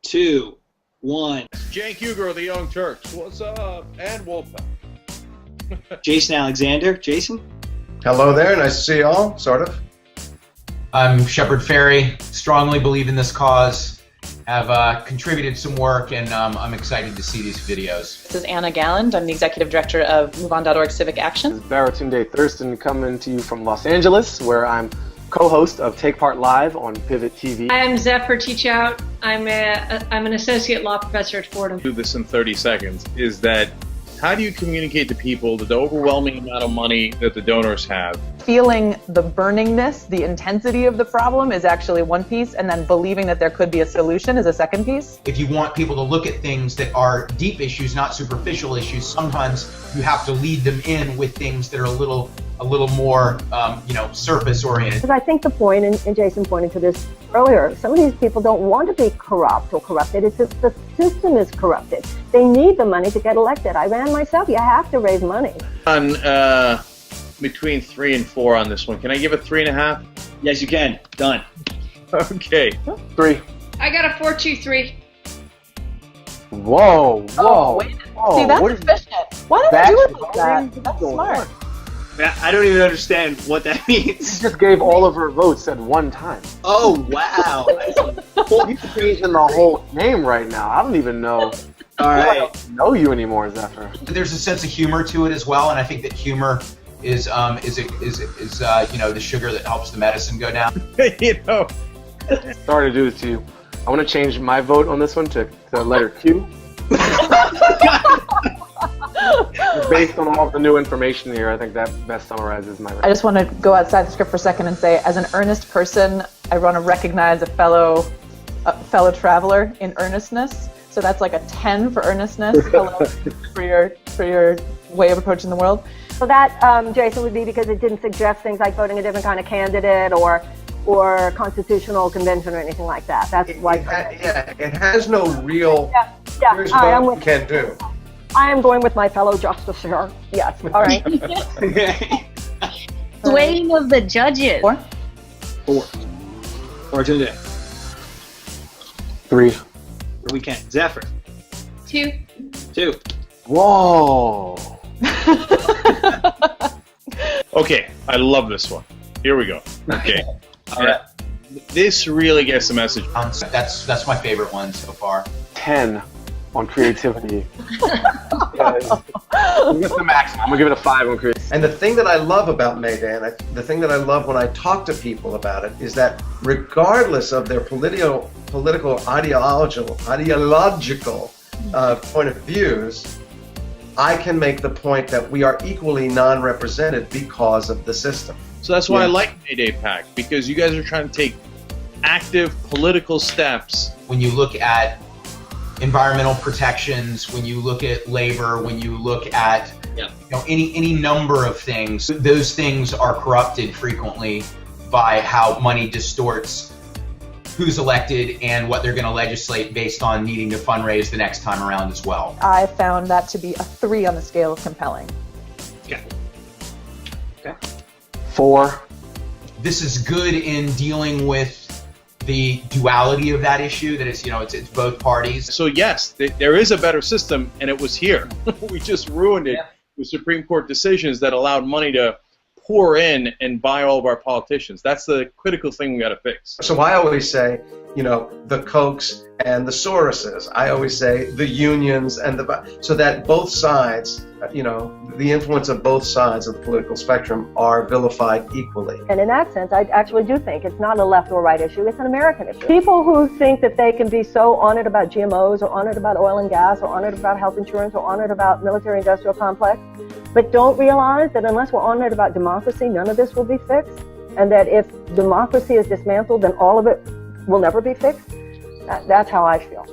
2, 1. Cenk Uygur of the Young Turks. What's up? And Wolfpack. Jason Alexander. Jason? Hello there. Nice to see you all, sort of. I'm Shepard Ferry. Strongly believe in this cause. Have contributed some work, and I'm excited to see these videos. This is Anna Galland. I'm the Executive Director of MoveOn.org Civic Action. This is Baratunde Thurston coming to you from Los Angeles, where I'm co-host of Take Part Live on Pivot TV. I'm Zephyr Teachout. I'm an associate law professor at Fordham. Do this in 30 seconds. Is that how do you communicate to people that the overwhelming amount of money that the donors have? Feeling the burningness, the intensity of the problem is actually one piece, and then believing that there could be a solution is a second piece. If you want people to look at things that are deep issues, not superficial issues, sometimes you have to lead them in with things that are a little more, surface oriented. Because I think the point, and Jason pointed to this earlier, some of these people don't want to be corrupt or corrupted. It's just the system is corrupted. They need the money to get elected. I ran myself. You have to raise money. On between 3 and 4 on this one. Can I give it 3.5? Yes, you can. Done. Okay. 3. I got a 4-2-3. Whoa. Oh, wait. Whoa. See, that's What is efficient. Why don't you do it like that? That's smart. I don't even understand what that means. She just gave all of her votes at one time. Oh, wow. You're changing the whole game right now. I don't even know. All I right. don't know you anymore, Zephyr. There's a sense of humor to it as well, and I think that humor is the sugar that helps the medicine go down. Sorry to do this to you. I want to change my vote on this one to letter Q. Based on all of the new information here, I think that best summarizes my I just want to go outside the script for a second and say, as an earnest person, I want to recognize a fellow traveler in earnestness. So that's like a 10 for earnestness. Hello, for your way of approaching the world. So that, Jason, would be because it didn't suggest things like voting a different kind of candidate or constitutional convention or anything like that. That's why. It has no real. Here's what we can do. I am going with my fellow justice here. Yes. All right. Swaying of the judges. 4? 4 today. 3. We can. Zephyr. 2. 2. Whoa. Okay, I love this one. Here we go. Okay. All right. This really gets the message. That's my favorite one so far. 10 on creativity. It's the maximum. I'm gonna give it a 5 on creativity. And the thing that I love about May Day, and the thing that I love when I talk to people about it, is that regardless of their political ideological point of views, I can make the point that we are equally non-represented because of the system. So that's why I like May Day Pact, because you guys are trying to take active political steps. When you look at environmental protections, when you look at labor, when you look at any number of things, those things are corrupted frequently by how money distorts who's elected and what they're going to legislate based on needing to fundraise the next time around as well. I found that to be a 3 on the scale of compelling. Okay. 4. This is good in dealing with the duality of that issue, that it's both parties. So yes, there is a better system, and it was here. We just ruined it with Supreme Court decisions that allowed money to pour in and buy all of our politicians. That's the critical thing we got to fix. So I always say, the Kochs and the Soroses. I always say the unions and so that both sides, the influence of both sides of the political spectrum are vilified equally. And in that sense, I actually do think it's not a left or right issue, it's an American issue. People who think that they can be so honored about GMOs or honored about oil and gas or honored about health insurance or honored about military-industrial complex, but don't realize that unless we're honored about democracy, none of this will be fixed, and that if democracy is dismantled, then all of it will never be fixed. That's how I feel.